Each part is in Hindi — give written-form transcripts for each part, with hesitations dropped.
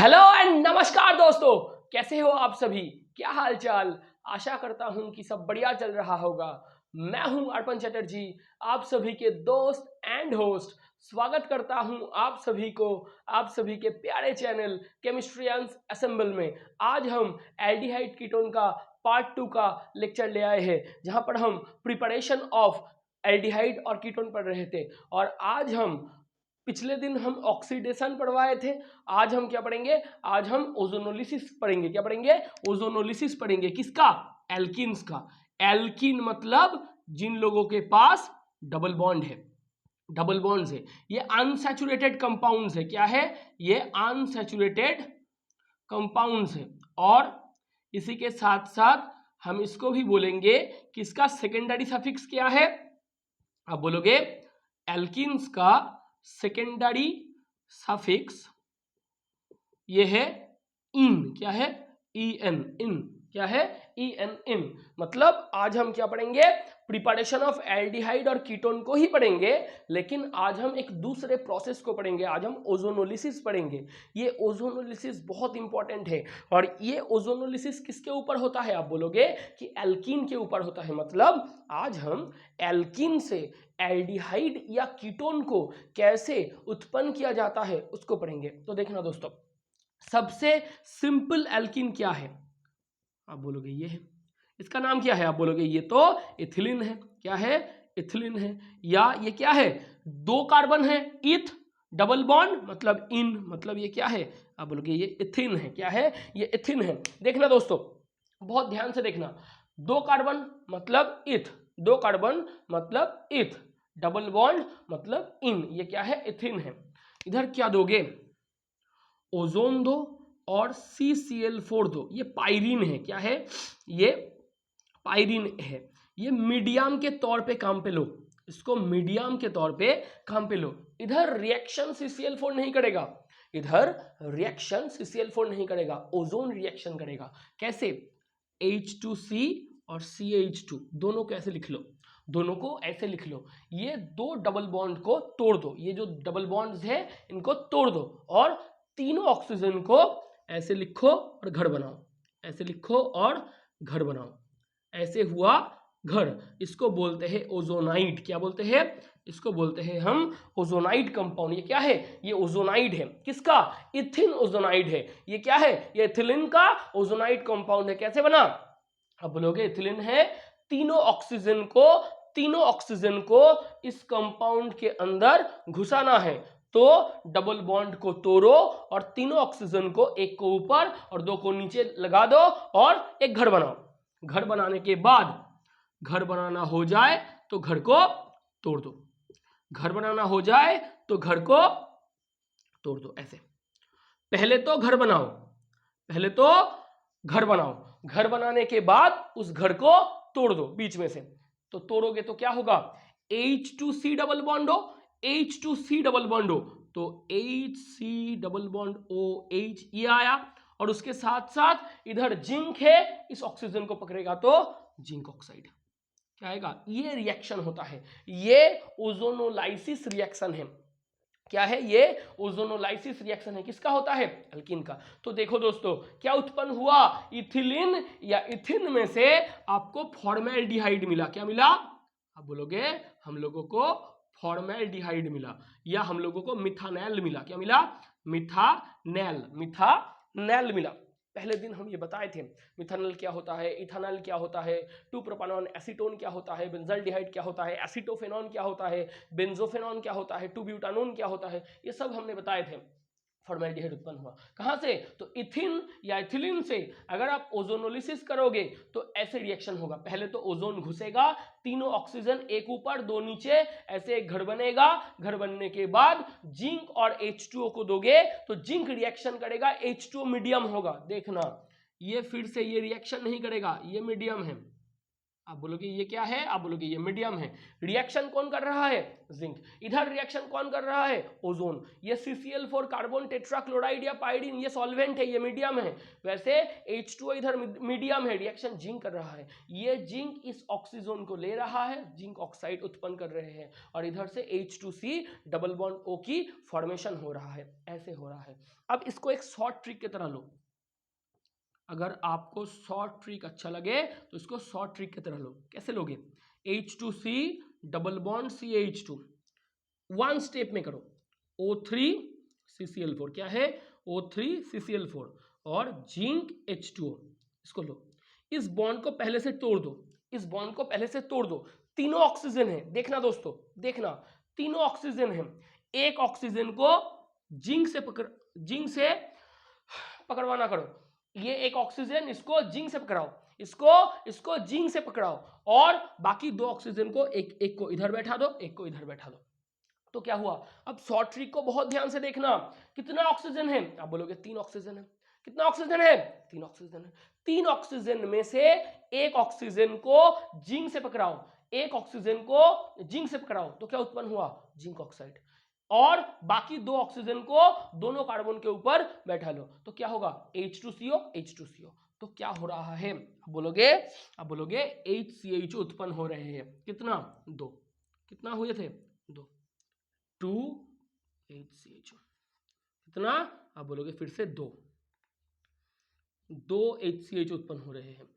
हेलो एंड नमस्कार दोस्तों, कैसे हो आप सभी? क्या हाल चाल? आशा करता हूं कि सब बढ़िया चल रहा होगा। मैं हूं अर्पण चटर्जी, आप सभी के दोस्त एंड होस्ट। स्वागत करता हूं आप सभी को आप सभी के प्यारे चैनल केमिस्ट्रियंस असेंबल में। आज हम एल्डिहाइड कीटोन का पार्ट 2 का लेक्चर ले आए हैं, जहां पर हम प्रिपरेशन ऑफ एल्डिहाइड और कीटोन पढ़ रहे थे। और आज हम पिछले दिन हम ऑक्सीडेशन पढ़वाए थे, आज हम क्या पढ़ेंगे? आज हम ओजोनोलिसिस पढ़ेंगे। क्या पढ़ेंगे? ओजोनोलिसिस पढ़ेंगे। किसका? एल्किन्स का। एल्किन मतलब जिन लोगों के पास डबल बॉन्ड है, डबल बॉन्ड्स है, ये अनसैचुरेटेड कंपाउंड्स है। क्या है? ये अनसैचुरेटेड कंपाउंड्स है। और इसी के साथ साथ हम इसको भी बोलेंगे कि इसका सेकेंडरी सफिक्स क्या है? आप बोलोगे एल्किन्स का सेकेंडरी सफिक्स ये है इन। क्या है? इन। इन क्या है? इन। मतलब आज हम क्या पढ़ेंगे? प्रिपरेशन ऑफ एल्डिहाइड और कीटोन को ही पढ़ेंगे, लेकिन आज हम एक दूसरे प्रोसेस को पढ़ेंगे। आज हम ओजोनोलिसिस पढ़ेंगे। ये ओजोनोलिसिस बहुत इंपॉर्टेंट है। और ये ओजोनोलिसिस किसके ऊपर होता है? आप बोलोगे कि एल्कीन के ऊपर होता है। मतलब आज हम एल्कीन से एल्डिहाइड या कीटोन को कैसे उत्पन्न किया जाता है उसको पढ़ेंगे। तो देखना दोस्तों, सबसे सिंपल एल्कीन क्या है? आप बोलोगे ये है। इसका नाम क्या है? आप बोलोगे ये तो इथिलीन है। क्या है? इथिलीन है। या ये क्या है? दो कार्बन है, इथ, डबल बॉन्ड मतलब इन, मतलब ये क्या है? आप बोलोगे ये इथिन है। क्या है? ये इथिन है। देखना दोस्तों, बहुत ध्यान से देखना। दो कार्बन मतलब इथ, दो कार्बन मतलब इथ, डबल बॉन्ड मतलब इन, ये क्या है? इथिन है। इधर क्या दोगे? ओजोन दो और CCl4 दो। ये पायरीन है। क्या है? ये पायरीन है। ये मीडियम के तौर पे काम पे लो, इसको मीडियम के तौर पे काम पे लो। इधर रिएक्शन CCl4 नहीं करेगा, इधर रिएक्शन CCl4 नहीं करेगा, ओजोन रिएक्शन करेगा। कैसे? H2C और CH2 दोनों को ऐसे लिख लो, दोनों को ऐसे लिख लो। ये दो डबल बॉन्ड को तोड़ दो, ये जो डबल बॉन्ड्स है इनको तोड़ दो और तीनों ऑक्सीजन को ऐसे लिखो और घर बनाओ, ऐसे लिखो और घर बनाओ। ऐसे हुआ घर। इसको बोलते हैं ओजोनाइड। क्या बोलते हैं? इसको बोलते हैं हम ओजोनाइड कंपाउंड। ये क्या है? ये ओजोनाइड है। किसका? इथिन ओजोनाइड है। ये क्या है? ये इथिलीन का ओजोनाइड कंपाउंड है। कैसे बना? अब बोलोगे इथिलीन है। तीनों ऑक्सीजन को इस कंपाउंड के अंदर घुसाना है, तो डबल बॉन्ड को तोड़ो और तीनों ऑक्सीजन को, एक को ऊपर और दो को नीचे लगा दो और एक घर बनाओ। घर बनाने के बाद, घर बनाना हो जाए तो घर को तोड़ दो, घर बनाना हो जाए तो घर को तोड़ दो। ऐसे पहले तो घर बनाओ, पहले तो घर बनाओ, घर बनाने के बाद उस घर को तोड़ दो बीच में से। तो तोड़ोगे तो क्या होगा? H2C डबल बॉन्ड हो, H2C डबल बॉन्ड हो, तो HC डबल बॉन्ड OH ये आया। और उसके साथ साथ इधर जिंक है, इस ऑक्सीजन को पकड़ेगा तो जिंक ऑक्साइड। क्या आएगा? ये रिएक्शन होता है, ये ओजोनोलाइसिस रिएक्शन है। क्या है? ये ओजोनोलाइसिस रिएक्शन है। किसका होता है? एल्कीन का। तो देखो दोस्तों, क्या उत्पन्न हुआ? इथिलीन या इथिन में से आपको फॉर्मेल्डिहाइड मिला। क्या मिला? आप बोलोगे हम लोगों को फॉर्मेल्डिहाइड मिला, या हम लोगों को मिथानेल मिला। क्या मिला? मिथानेल, मिथानेल मिला। पहले दिन हम ये बताए थे मिथानेल क्या होता है, इथानॉल क्या होता है, 2 प्रोपानॉन एसीटोन क्या होता है, बेंजल्डिहाइड क्या होता है, एसीटोफेनॉन क्या होता है, बेंजोफेनॉन क्या होता है, 2 ब्यूटानोन क्या होता है, ये सब हमने बताए थे। फॉर्मेल्डिहाइड उत्पन्न हुआ कहां से? तो इथिन या इथिलीन से। अगर आप ओजोनोलिसिस करोगे तो ऐसे रिएक्शन होगा। पहले तो ओजोन घुसेगा, तीनों ऑक्सीजन एक ऊपर दो नीचे, ऐसे एक घर बनेगा। घर बनने के बाद जिंक और H2O को दोगे तो जिंक रिएक्शन करेगा, H2O मीडियम होगा। देखना, ये फिर से ये रिएक्शन नहीं करेगा, ये मीडियम है, आप बोलोगे ये क्या है, आप बोलोगे ये मीडियम है। रिएक्शन कौन कर रहा है, जिंक। इधर रिएक्शन कौन कर रहा है, ओजोन। ये CCl4 कार्बन टेट्राक्लोराइड या पाइरिन, ये सॉल्वेंट है, ये मीडियम है। वैसे H2O इधर मीडियम है, रिएक्शन जिंक कर रहा है। ये जिंक इस ऑक्सीजन को ले रहा है, जिंक ऑक्साइड उत्पन्न कर रहे हैं, और इधर से H2C डबल बॉन्ड O की फॉर्मेशन हो रहा है, ऐसे हो रहा है। अब इसको एक शॉर्ट ट्रिक की तरह लो। अगर आपको शॉर्ट ट्रिक अच्छा लगे तो इसको शॉर्ट ट्रिक की तरह लो। कैसे लोगे, H2C double bond CH2, one step में करो, O3 CCl4, क्या है, O3 CCl4 और जिंक H2O, इसको लो। इस बॉन्ड को पहले से तोड़ दो, इस बॉन्ड को पहले से तोड़ दो। तीनों ऑक्सीजन है, देखना दोस्तों, देखना, तीनों ऑक्सीजन है। एक ऑक्सीजन को जिंक से पकड़वाना करो। ये एक ऑक्सीजन, इसको जिंक से पकड़ाओ, इसको जिंक से पकड़ाओ, और बाकी दो ऑक्सीजन को एक को इधर बैठा दो, एक को इधर बैठा दो। तो क्या हुआ, अब शॉर्ट ट्रिक को बहुत ध्यान से देखना। कितना ऑक्सीजन है, आप बोलोगे 3 ऑक्सीजन है। कितना ऑक्सीजन है, 3 ऑक्सीजन है। 3 ऑक्सीजन में से एक ऑक्सीजन को जिंक से पकड़ाओ, एक ऑक्सीजन को जिंक से पकड़ाओ, तो क्या उत्पन्न हुआ, जिंक ऑक्साइड। और बाकी दो ऑक्सीजन को दोनों कार्बन के ऊपर बैठा लो, तो क्या होगा, H2CO H2CO। तो क्या हो रहा है, अब बोलोगे HCHO उत्पन्न हो रहे हैं। कितना, 2। कितना हुए थे, 2, 2 HCHO। कितना, आप बोलोगे फिर से 2 HCHO उत्पन्न हो रहे हैं,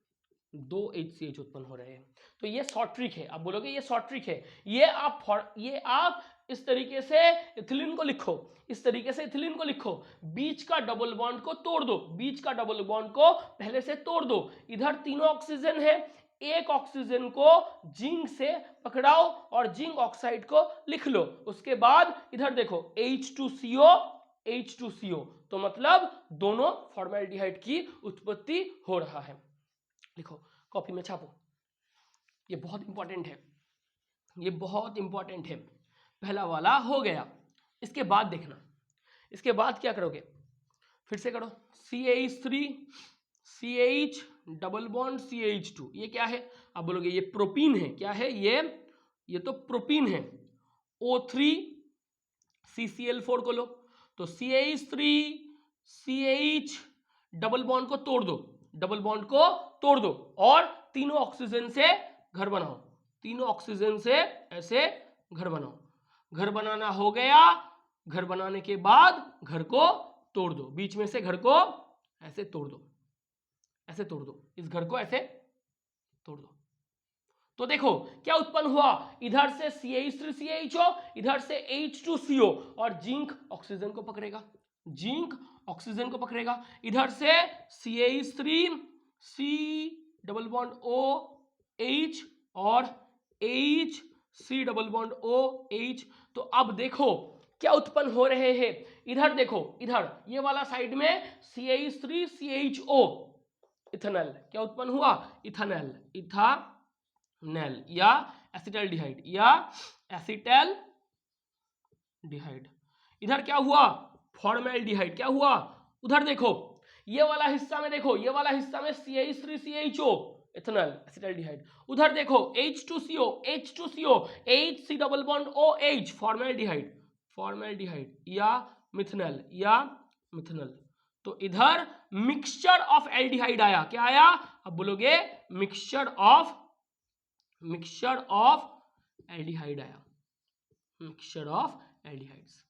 2 HCH उत्पन्न हो रहे हैं। तो ये शॉर्ट ट्रिक है, आप बोलोगे ये शॉर्ट ट्रिक है। ये आप इस तरीके से इथिलीन को लिखो, इस तरीके से इथिलीन को लिखो। बीच का डबल बॉन्ड को तोड़ दो, बीच का डबल बॉन्ड को पहले से तोड़ दो। इधर तीनों ऑक्सीजन है, एक ऑक्सीजन को जिंक से पकड़ाओ और जिंक ऑक्साइड को लिख लो। उसके बाद इधर देखो H2CO, तो मतलब दोनों फॉर्मेल्डिहाइड की उत्पत्ति हो रहा है। लिखो, कॉपी में छापो, ये बहुत इंपॉर्टेंट है, ये बहुत इंपॉर्टेंट है। पहला वाला हो गया। इसके बाद देखना, इसके बाद क्या करोगे, फिर से करो, CH3 CH double bond CH2, ये क्या है, आप बोलोगे ये प्रोपीन है। क्या है ये तो प्रोपीन है। O3 CCl4 को लो, तो CH3 CH डबल बॉन्ड को तोड़ दो, डबल बॉन्ड को तोड़ दो, और तीनों ऑक्सीजन से घर बनाओ, तीनों ऑक्सीजन से ऐसे घर बनाओ। घर बनाना हो गया, घर बनाने के बाद घर को तोड़ दो, बीच में से घर को ऐसे तोड़ दो, ऐसे तोड़ दो, इस घर को ऐसे तोड़ दो। तो देखो क्या उत्पन्न हुआ, इधर से CH3CHO, इधर से H2CO, और जिंक ऑक्सीजन को पकड़ेगा, जिंक ऑक्सीजन को पकड़ेगा। इधर से CH3 C double bond OH और HC डबल बॉन्ड OH। तो अब देखो क्या उत्पन्न हो रहे हैं, इधर देखो, इधर ये वाला साइड में CH3CHO, इथेनॉल, क्या उत्पन्न हुआ, इथेनॉल, इथानॉल या एसिटाल्डिहाइड या एसिटाल्डिहाइड। इधर क्या हुआ, फॉर्मेल्डिहाइड। क्या हुआ, उधर देखो, ये वाला हिस्सा में देखो, ये वाला हिस्सा में CH3CHO, इथेनॉल, एसिटाल्डिहाइड। उधर देखो H2CO HC double bond OH, formaldehyde, formaldehyde या मिथेनॉल। तो इधर मिक्सचर ऑफ एल्डिहाइड आया। क्या आया, अब बोलोगे मिक्सचर ऑफ एल्डिहाइड आया, मिक्सचर ऑफ एल्डिहाइड्स।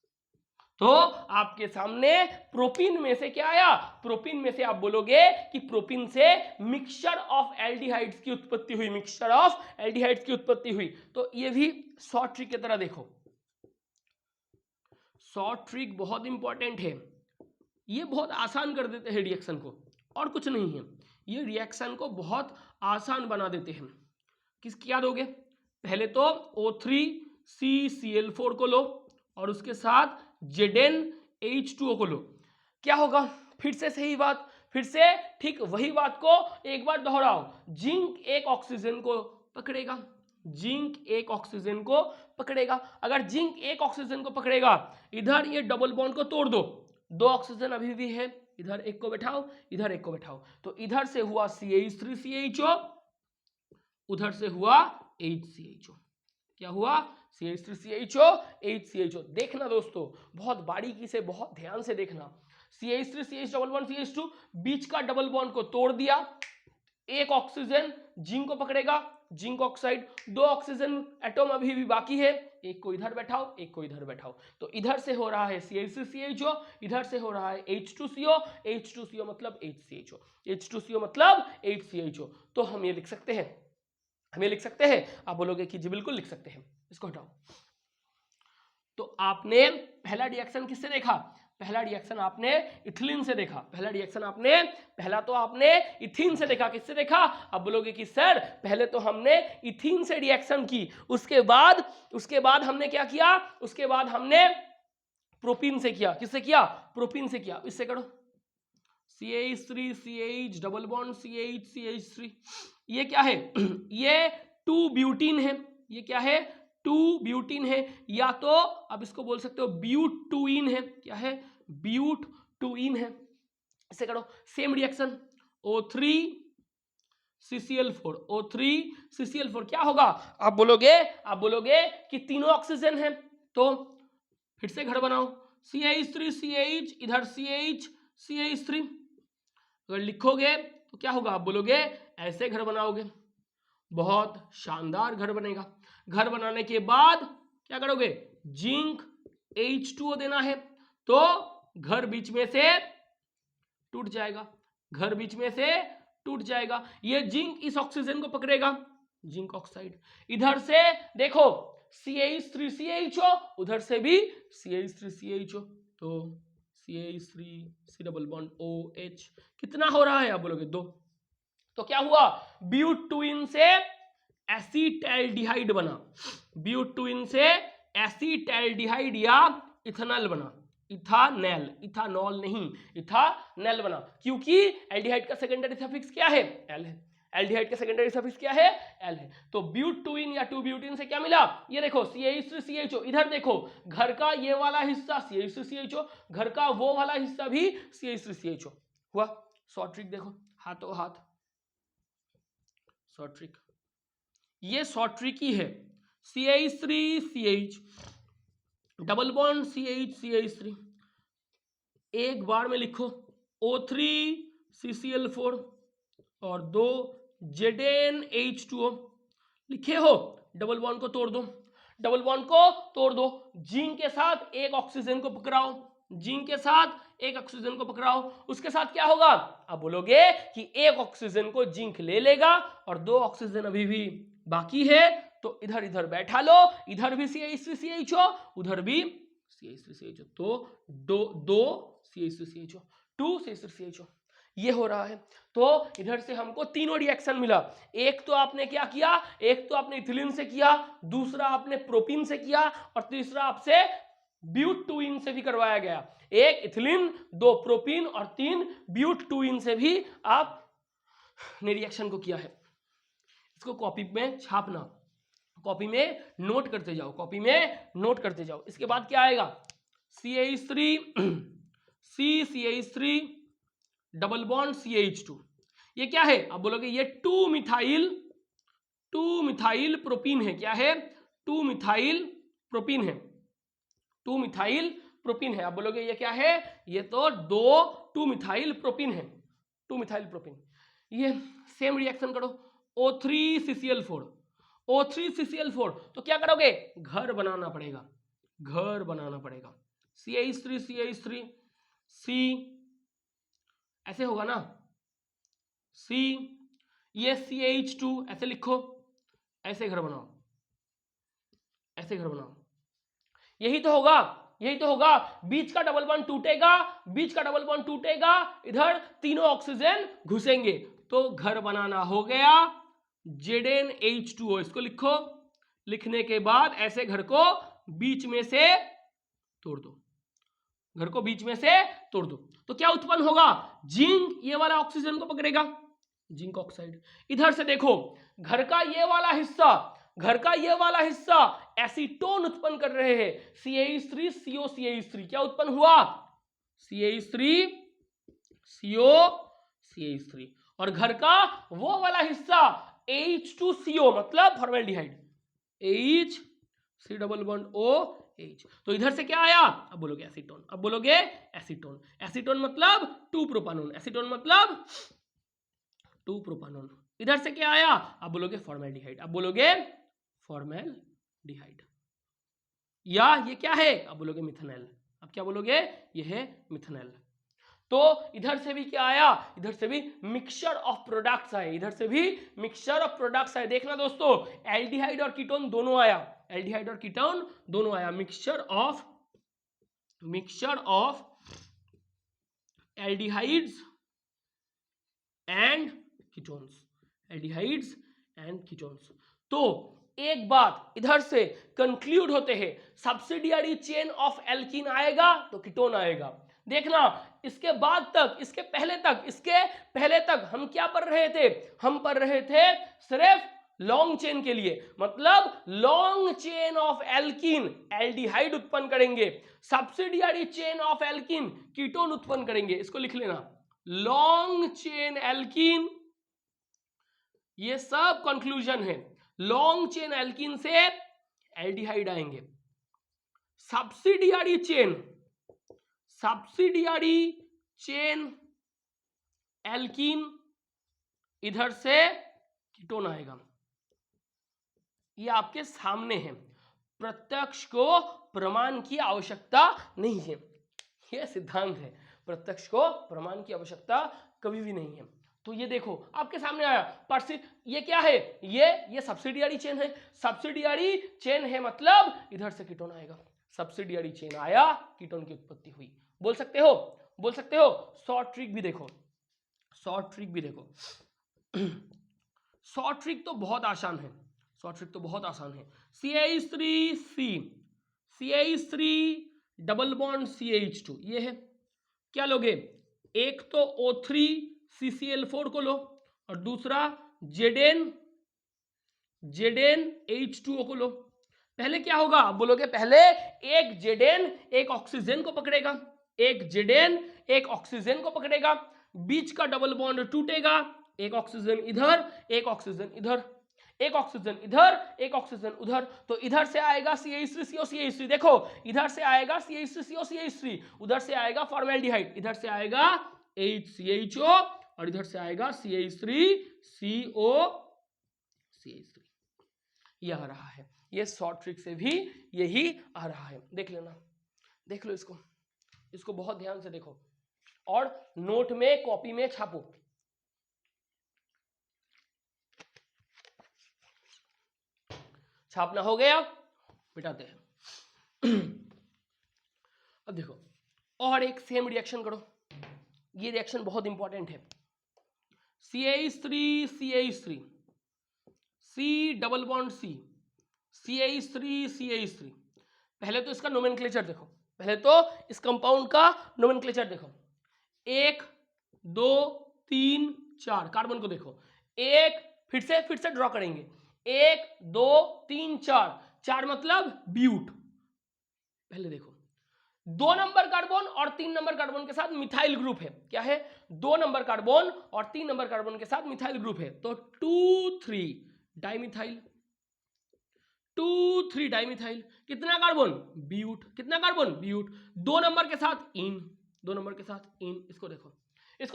तो आपके सामने प्रोपीन में से क्या आया, प्रोपीन में से आप बोलोगे कि प्रोपीन से मिक्सचर ऑफ एल्डिहाइड्स की उत्पत्ति हुई, मिक्सचर ऑफ एल्डिहाइड्स की उत्पत्ति हुई। तो ये भी शॉर्ट ट्रिक की तरह देखो, शॉर्ट ट्रिक बहुत इंपॉर्टेंट है। ये बहुत आसान कर देते हैं रिएक्शन को, और कुछ नहीं है, ये रिएक्शन को बहुत आसान बना देते हैं। क्या दोगे, पहले तो O3CCl4 को लो और उसके साथ ZnH2O को लो। क्या होगा, फिर से सही बात, फिर से ठीक वही बात को एक बार दोहराओ। जिंक एक ऑक्सीजन को पकड़ेगा, जिंक एक ऑक्सीजन को पकड़ेगा। अगर जिंक एक ऑक्सीजन को पकड़ेगा, इधर ये डबल बॉन्ड को तोड़ दो, 2 ऑक्सीजन अभी भी है, इधर एक को बैठाओ, इधर एक को बैठाओ, तो इधर से हुआ CH3CHO उधर से हुआ HCHO। क्या हुआ? CH3CHO HCHO। देखना दोस्तों, बहुत बारीकी से, बहुत ध्यान से देखना। CH3CH डबल बॉन्ड CH2, बीच का डबल बॉन्ड को तोड़ दिया, एक ऑक्सीजन जिंक को पकड़ेगा, जिंक ऑक्साइड, दो ऑक्सीजन एटम अभी भी बाकी है, एक को इधर बैठाओ, एक को इधर बैठाओ। तो इधर से हो रहा है CH3CHO, इधर से हो रहा है H2CO, H2CO मतलब HCHO, H2CO मतलब HCHO। तो हम ये लिख सकते हैं, हम ये लिख सकते हैं। आप बोलोगे कि जी बिल्कुल लिख सकते हैं, इसको हटाओ। तो आपने पहला रिएक्शन किससे देखा? पहला रिएक्शन आपने इथिलीन से देखा। पहला रिएक्शन आपने, पहला तो आपने इथीन से देखा। किससे देखा? अब बोलोगे कि सर पहले तो हमने इथीन से रिएक्शन की, उसके बाद हमने क्या किया? उसके बाद हमने प्रोपीन से किया। किससे किया? प्रोपीन से किया। इससे करो, CH3 CH double bond CH CH3, ये क्या है? ये 2 ब्यूटीन है। ये क्या है? 2 ब्यूटीन है, या तो अब इसको बोल सकते हो ब्यूटुइन है। क्या है? ब्यूटुइन है। इसे करो, same reaction O3 CCl4, O3 CCl4 क्या होगा? आप बोलोगे कि तीनों ऑक्सीजन है, तो फिर से घर बनाओ, CH3 CH, इधर CH CH3। अगर लिखोगे तो क्या होगा? आप बोलोगे ऐसे घर बनाओगे, बहुत शानदार घर बनेगा। घर बनाने के बाद क्या करोगे? जिंक H2O देना है, तो घर बीच में से टूट जाएगा, घर बीच में से टूट जाएगा। ये जिंक इस ऑक्सीजन को पकड़ेगा, जिंक ऑक्साइड। इधर से देखो CH3CHO, उधर से भी CH3CHO, तो CH3 C double bond OH। कितना हो रहा है? आप बोलोगे 2। तो क्या हुआ? ब्यूटुइन से एसीटैल्डिहाइड बना, ब्यूटुइन से एसीटैल्डिहाइड या इथेनॉल बना। इथानेल, इथानॉल नहीं, इथानेल बना, क्योंकि एल्डिहाइड का सेकेंडरी सफिक्स क्या है? एल है। एल्डिहाइड का सेकेंडरी सफिक्स क्या है? एल है। तो ब्यूटुइन या 2 ब्यूटीन से क्या मिला? ये देखो CH3CHO, इधर देखो घर का ये वाला हिस्सा CH3CHO, घर का वो वाला हिस्सा भी CH3CHO हुआ। शॉर्ट ट्रिक देखो, हाथों हाथ शॉर्ट ट्रिक, ये शॉर्ट ट्रिक ही है। CH3CH डबल बॉन्ड CH3, एक बार में लिखो O3 CCl4 और 2 ZnH2O। लिखे हो? डबल बॉन्ड को तोड़ दो, डबल बॉन्ड को तोड़ दो, जिंक के साथ एक ऑक्सीजन को पकड़ाओ, जिंक के साथ एक ऑक्सीजन को पकड़ाओ। उसके साथ क्या होगा? आप बोलोगे कि एक ऑक्सीजन को जिंक ले लेगा और 2 ऑक्सीजन अभी भी बाकी है, तो इधर इधर बैठा लो, इधर भी CH3CHO, उधर भी CH3CHO, तो दो CH3CHO, 2 CH3CHO, ये हो रहा है। तो इधर से हमको तीनों रिएक्शन मिला। एक तो आपने क्या किया? एक तो आपने इथिलीन से किया, दूसरा आपने प्रोपीन से किया, और तीसरा आपसे ब्यूटुइन से भी करवाया गया। एक इथिलीन, 2 प्रोपीन और 3 ब्यूटुइन से भी आपने रिएक्शन को किया है। इसको कॉपी में छापना, कॉपी में नोट करते जाओ, कॉपी में नोट करते जाओ। इसके बाद क्या आएगा? CH3 CH3 double bond CH2, ये क्या है? आप बोलोगे ये 2 मिथाइल प्रोपीन है। क्या है? 2 मिथाइल प्रोपीन है, 2 मिथाइल प्रोपीन है। आप बोलोगे ये क्या है? ये तो 2 मिथाइल प्रोपीन है, 2 मिथाइल प्रोपीन। ये सेम रिएक्शन करो, O3 CCl4, O3 CCl4, तो क्या करोगे? घर बनाना पड़ेगा, घर बनाना पड़ेगा। CH3 C, ऐसे होगा ना, C, ये CH2, ऐसे लिखो, ऐसे घर बनाओ, ऐसे घर बनाओ। यही तो होगा, यही तो होगा। बीच का डबल बॉन्ड टूटेगा, बीच का डबल बॉन्ड टूटेगा, इधर तीनों ऑक्सीजन घुसेंगे, तो घर बनाना हो गया ZnH2O। इसको लिखो, लिखने के बाद ऐसे घर को बीच में से तोड़ दो, घर को बीच में से तोड़ दो, तो क्या उत्पन्न होगा? जिंक ये वाला ऑक्सीजन को पकड़ेगा, जिंक ऑक्साइड। इधर से देखो, घर का ये वाला हिस्सा, घर का ये वाला हिस्सा एसीटोन उत्पन्न कर रहे हैं, CH3CO CH3, क्या उत्पन्न हुआ? CH3CO CH3। और घर का वो वाला हिस्सा H2CO मतलब formaldehyde, H C double bond OH। तो इधर से क्या आया, अब बोलोगे एसीटोन, अब बोलोगे एसीटोन। एसीटोन मतलब 2 प्रोपानोन, एसीटोन मतलब 2 प्रोपानोन। इधर से क्या आया, अब बोलोगे फॉर्मेल्डिहाइड, अब बोलोगे फॉर्मेल्डिहाइड। या ये क्या है, अब बोलोगे मिथेनॉल, अब क्या बोलोगे, ये है मिथेनॉल। तो इधर से भी क्या आया, इधर से भी मिक्सचर ऑफ प्रोडक्ट्स आए, इधर से भी मिक्सचर ऑफ प्रोडक्ट्स आए। देखना दोस्तों, एल्डिहाइड और कीटोन दोनों आया, एल्डिहाइड और कीटोन दोनों आया। Mixture of aldehydes and ketones, aldehydes and ketones. तो एक बात इधर से कंक्लूड होते हैं, सब्सिडियरी चेन ऑफ एल्कीन आएगा तो कीटोन आएगा। देखना, इसके बाद तक, इसके पहले तक हम क्या पढ़ रहे थे, हम पढ़ रहे थे सिर्फ लॉन्ग चेन के लिए, मतलब long chain of alkene aldehyde उत्पन्न करेंगे, subsidiary chain of alkene ketone उत्पन्न करेंगे। इसको लिख लेना, लॉन्ग चेन एल्कीन, ये सब कंक्लूजन है। लॉन्ग चेन एल्कीन से एल्डिहाइड आएंगे, सब्सिडियरी चेन एल्कीन इधर से कीटोन आएगा। ये आपके सामने है, प्रत्यक्ष को प्रमाण की आवश्यकता नहीं है, यह सिद्धांत है, प्रत्यक्ष को प्रमाण की आवश्यकता कभी भी नहीं है। तो ये देखो आपके सामने आया, पर ये क्या है, ये सब्सिडियरी चेन है, सब्सिडियरी चेन है मतलब इधर से कीटोन आएगा, सब्सिडियरी चेन आया, कीटोन की उत्पत्ति हुई। बोल सकते हो। शॉर्ट ट्रिक भी देखो, शॉर्ट ट्रिक तो बहुत आसान है, CH3 डबल बॉन्ड CH2, ये है। क्या लोगे, एक तो O3 CCl4 को लो और दूसरा ZnH2O को लो। पहले क्या होगा, बोलोगे पहले एक Zn एक ऑक्सीजन को पकड़ेगा, एक ऑक्सीजन को पकड़ेगा, बीच का डबल बॉन्ड टूटेगा, एक ऑक्सीजन इधर, एक ऑक्सीजन इधर, एक ऑक्सीजन इधर, एक ऑक्सीजन उधर। तो इधर से आएगा CH3CO, देखो इधर से आएगा CH3CO, उधर से आएगा फॉर्मेल्डिहाइड, इधर से आएगा HCHO और इधर से आएगा CH3CO। यह आ रहा है, ये शॉर्ट ट्रिक से भी यही आ रहा है। देख लेना, देख लो इसको बहुत ध्यान से देखो और नोट में कॉपी में छापो। छापना हो गया, मिटाते हैं। अब देखो और एक सेम रिएक्शन करो, ये रिएक्शन बहुत इंपॉर्टेंट है। CH3 C double bond C, CH3 पहले तो इसका नोमेनक्लेचर देखो, पहले तो इस कंपाउंड का नोमेनक्लेचर देखो। 1 2 3 4 कार्बन को देखो, एक फिर से ड्रॉ करेंगे, 1 2 3 4, 4 मतलब ब्यूट। पहले देखो 2 नंबर कार्बन और 3 नंबर कार्बन के साथ मिथाइल ग्रुप है, क्या है, 2 नंबर कार्बन और 3 नंबर कार्बन के साथ मिथाइल ग्रुप है, तो 2,3 डाइमिथाइल, 2,3 डाइमिथाइल। कितना कार्बन, ब्यूट, कितना कार्बन, ब्यूट। 2 नंबर के साथ इन, 2 नंबर के साथ इन। इसको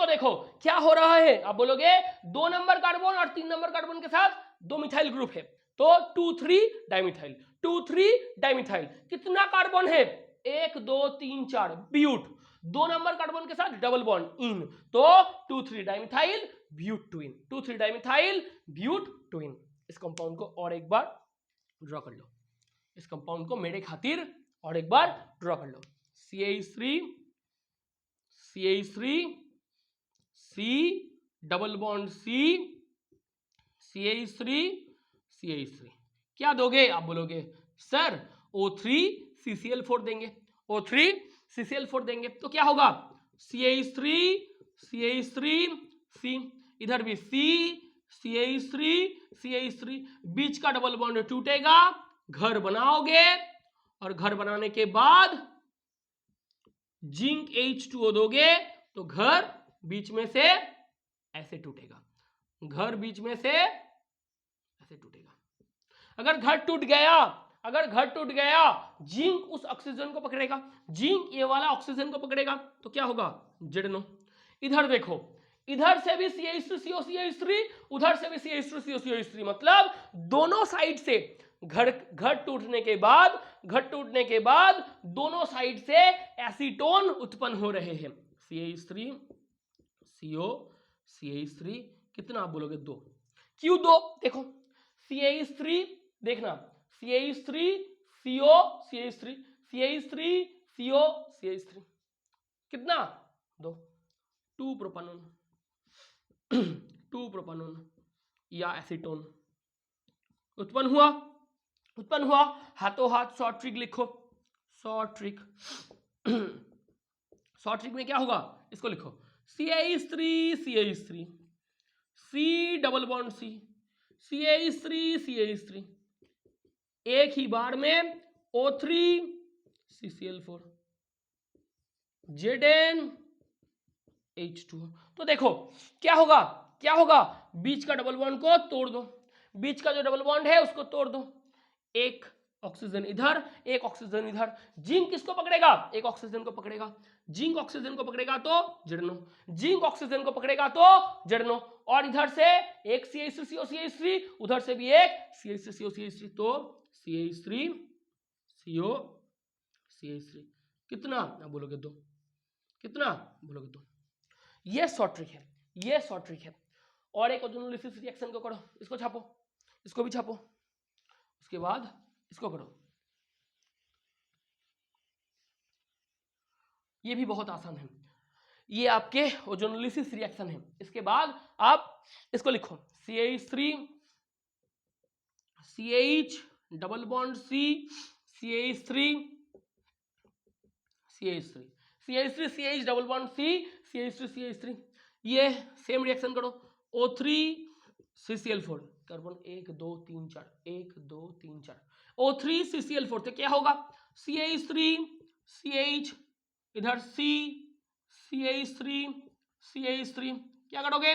देखो क्या हो रहा है, आप बोलोगे 2 नंबर कार्बन और 3 नंबर कार्बन के साथ 2 मिथाइल ग्रुप है, तो 2,3 डाइमिथाइल, 2,3 डाइमिथाइल। कितना कार्बन है, 1 2 3 4 ब्यूट, 2 नंबर कार्बन के साथ डबल बॉन्ड इन, तो 2,3 dimethyl but two ene, 2,3 dimethyl but two ene. इस कंपाउंड को और एक बार ड्रॉ कर लो, इस कंपाउंड को मेरे खातिर और एक बार ड्रॉ कर लो। CH3 C double bond C, CH3 क्या दोगे, आप बोलोगे सर O3 CCl4 देंगे, O3 CCl4 देंगे, तो क्या होगा CH3 C, इधर भी CH3 बीच का डबल बॉन्ड टूटेगा, घर बनाओगे और घर बनाने के बाद जिंक H2O दोगे तो घर बीच में से ऐसे टूटेगा, घर बीच में से ऐसे टूटेगा। अगर घर टूट गया जिंक उस ऑक्सीजन को पकड़ेगा, जिंक ये वाला ऑक्सीजन को पकड़ेगा तो क्या होगा, ZNO। इधर देखो, इधर से भी CH3CO, उधर से भी CH3CO, मतलब दोनों साइड से घर टूटने के बाद दोनों साइड से एसीटोन उत्पन्न हो रहे हैं। CH3CO, कितना आप बोलोगे, 2। क्यों 2? देखो CH3, देखना CH3CO, कितना, 2। 2 प्रोपानोन या एसीटोन उत्पन्न हुआ। हाथों हाथ शॉर्ट ट्रिक लिखो। शॉर्ट ट्रिक में क्या होगा, इसको लिखो CH3 C double bond C, CH3 एक ही बार में O3 CCl4 ZnH2। तो देखो क्या होगा, बीच का डबल बॉन्ड को तोड़ दो, बीच का जो डबल बॉन्ड है उसको तोड़ दो, एक ऑक्सीजन इधर, एक ऑक्सीजन इधर। जिंक किसको पकड़ेगा, एक ऑक्सीजन को पकड़ेगा। जिंक ऑक्सीजन को पकड़ेगा तो ZNO, जिंक ऑक्सीजन को पकड़ेगा तो ZNO, और इधर से एक CH3CO, उधर से भी एक CH3CO, तो CH3CO, कितना बोलोगे, 2। कितना बोलोगे, 2। ये शॉर्ट ट्रिक है। और एक ओजोनोलिसिस रिएक्शन को करो, इसको छापो, इसको भी छापो, उसके बाद इसको करो। ये भी बहुत आसान है, ये आपके ओजोनोलिसिस रिएक्शन है। इसके बाद आप इसको लिखो CH3 CH double bond C CH3 CH double bond C CH3 ये सेम रिएक्शन करो। O3 CCl4 carbon 1 2 3 4 1 2 3 4 O3 CCl4 से क्या होगा, CH3 CH इधर C CH3 क्या करोगे,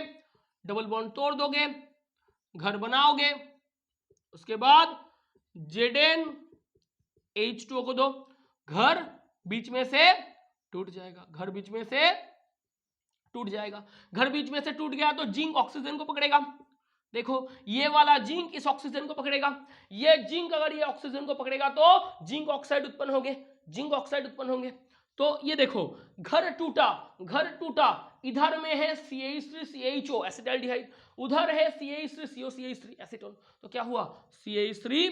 डबल बॉन्ड तोड़ दोगे, घर बनाओगे, उसके बाद ZnH2 को दो, घर बीच में से टूट जाएगा, घर बीच में से टूट गया तो जिंक ऑक्सीजन को पकड़ेगा। देखो ये वाला जिंक इस ऑक्सीजन को पकड़ेगा, ये जिंक अगर ये ऑक्सीजन को पकड़ेगा तो जिंक ऑक्साइड उत्पन्न होंगे। तो ये देखो घर टूटा, इधर में है CH3CHO एसिटाल्डिहाइड, उधर है CH3CO एसीटोन, तो क्या हुआ, CH3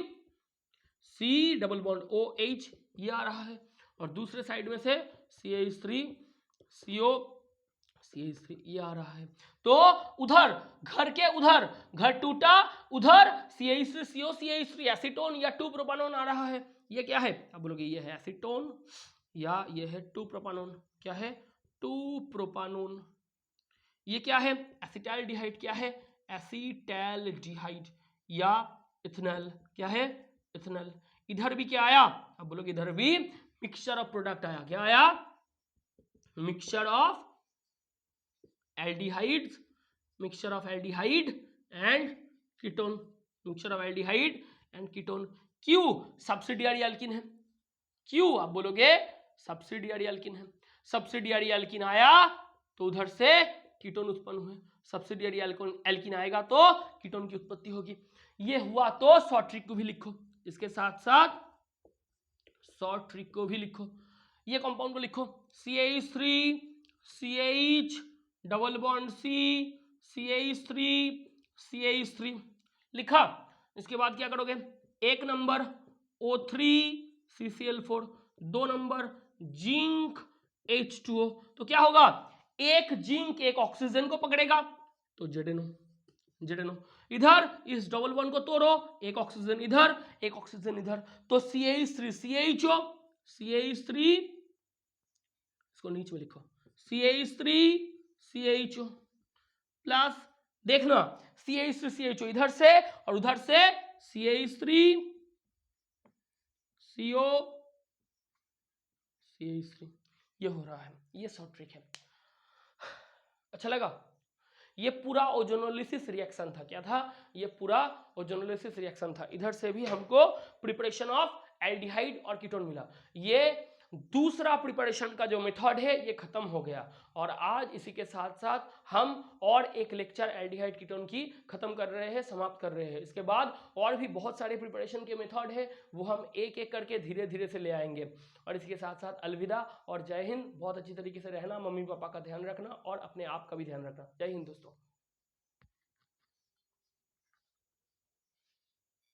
C double bond OH ये आ रहा है, और दूसरे साइड में से CH3CO ये आ रहा है। तो उधर घर टूटा, उधर CH3CO एसीटोन या 2 प्रोपानोन आ रहा है। ये क्या है, आप बोलोगे ये है एसीटोन या ये है 2 प्रोपानोन। क्या है, 2 प्रोपानोन। ये क्या है, एसिटाल्डिहाइड। क्या है, एसिटाल्डिहाइड या इथेनॉल। क्या है, इथेनॉल। इधर भी क्या आया, आप बोलोगे इधर भी मिक्सचर ऑफ प्रोडक्ट आया। क्या आया, mixture of aldehydes, mixture of aldehyde and ketone. क्यों, सब्सिडियरी एल्किन है। क्यों, आप बोलोगे सब्सिडियरी एल्किन है। सब्सिडियरी एल्किन आया तो उधर से कीटोन उत्पन्न हुए, सब्सिडियरी एल्किन आएगा तो कीटोन की उत्पत्ति होगी। ये हुआ तो शॉर्ट ट्रिक को भी लिखो, इसके साथ साथ शॉर्ट ट्रिक को भी लिखो। ये कंपाउंड को लिखो CH3 CH double bond C CH3 लिखा। इसके बाद क्या करोगे, 1 number O3 CCl4, 2 number zinc H2O, तो क्या होगा, एक जिंक एक ऑक्सीजन को पकड़ेगा तो ZNO। इधर इस डबल बॉन्ड को तोड़ो, एक ऑक्सीजन इधर एक ऑक्सीजन इधर, तो CH3 CHO इसको नीचे में लिखो CH3 CHO प्लस, देखना CH3 CHO इधर से और उधर से CH3 CO CH3, ये हो रहा है। ये शॉर्ट ट्रिक है। अच्छा लगा, ये पूरा ओजोनोलिसिस रिएक्शन था। क्या था? ये पूरा ओजोनोलिसिस रिएक्शन था। इधर से भी हमको प्रिपरेशन ऑफ एल्डिहाइड और कीटोन मिला। ये दूसरा प्रिपरेशन का जो मेथड है ये खत्म हो गया। और आज इसी के साथ साथ हम और एक लेक्चर एल्डिहाइड कीटोन की खत्म कर रहे हैं, समाप्त कर रहे हैं। इसके बाद और भी बहुत सारे प्रिपरेशन के मेथड है, वो हम एक एक करके धीरे धीरे से ले आएंगे। और इसके साथ साथ अलविदा और जय हिंद। बहुत अच्छी तरीके से रहना, मम्मी पापा का ध्यान रखना और अपने आप का भी ध्यान रखना। जय हिंद दोस्तों।